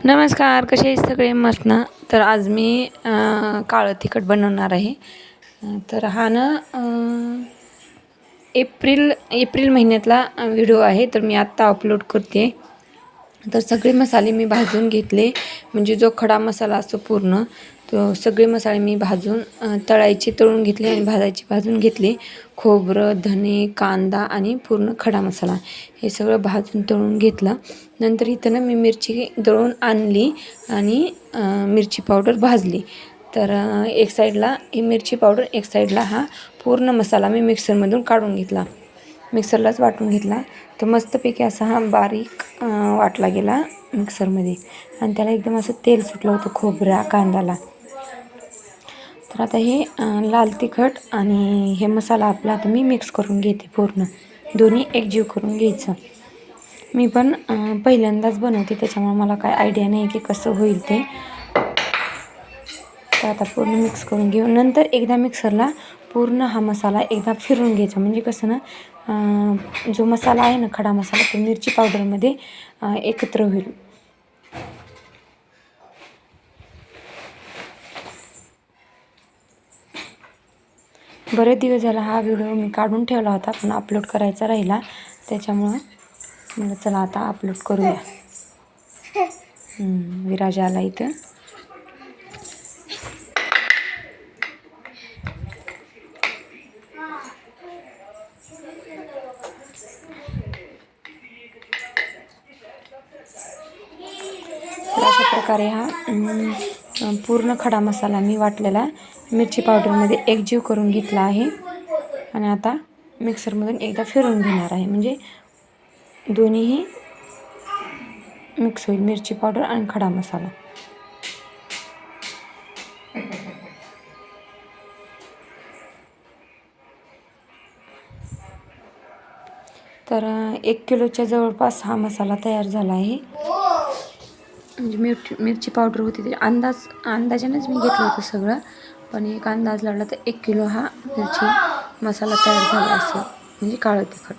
नमस्कार, कसे आहेत सगळे? मस्त ना. तर आज मी काळं तिखट बनवणार आहे. तर हा ना एप्रिल महिन्यातला व्हिडिओ आहे. तर मी आत्ता अपलोड करते. तर सगळे मसाले मी भाजून घेतले, म्हणजे जो खडा मसाला असतो पूर्ण तो सगळे मसाले मी भाजून तळून घेतले आणि भाजून घेतले. खोबरं, धने, कांदा आणि पूर्ण खडा मसाला हे सगळं भाजून तळून घेतलं. नंतर इथं ना मी मिरची दळून आणली आणि मिरची पावडर भाजली. तर एक साईडला ही मिरची पावडर, एक साईडला हा पूर्ण मसाला मी मिक्सरमधून काढून घेतला, मिक्सरलाच वाटून घेतला. तर मस्तपैकी असा हा बारीक वाटला गेला मिक्सरमध्ये आणि त्याला एकदम असं तेल सुटलं होतं खोबऱ्या कांद्याला. तर आता हे लाल तिखट आणि हे मसाला आपला आता मी मिक्स करून घेते, पूर्ण दोन्ही एकजीव करून घ्यायचं. मी पण पहिल्यांदाच बनवते, त्याच्यामुळे मला काय आयडिया नाही की कसं होईल ते. तर आता पूर्ण मिक्स करून घेऊ. नंतर एकदा मिक्सरला पूर्ण हा मसाला एकदा फिरून घ्यायचा, म्हणजे कसं ना जो मसाला आहे ना खडा मसाला तो मिरची पावडरमध्ये एकत्र होईल. बरेच दिवस झाला हा व्हिडिओ मी काढून ठेवला होता, पण अपलोड करायचा राहिला, त्याच्यामुळं मला चला आता अपलोड करूया. विराज आला इथं. तर अशा प्रकारे हा पूर्ण खडा मसाला मी वाटलेला मिरची पावडरमध्ये एकजीव करून घेतला आहे आणि आता मिक्सरमधून एकदा फिरून घेणार आहे, म्हणजे दोन्हीही मिक्स होईल, मिरची पावडर आणि खडा मसाला. तर 1 किलोच्या जवळपास हा मसाला तयार झाला आहे. म्हणजे मिरची पावडर होती ते अंदाजानेच मी घेतलं होतं सगळं, पण एक अंदाज लावला तर 1 किलो हा मिरची मसाला तयार झाला असेल, म्हणजे काळं तिखट.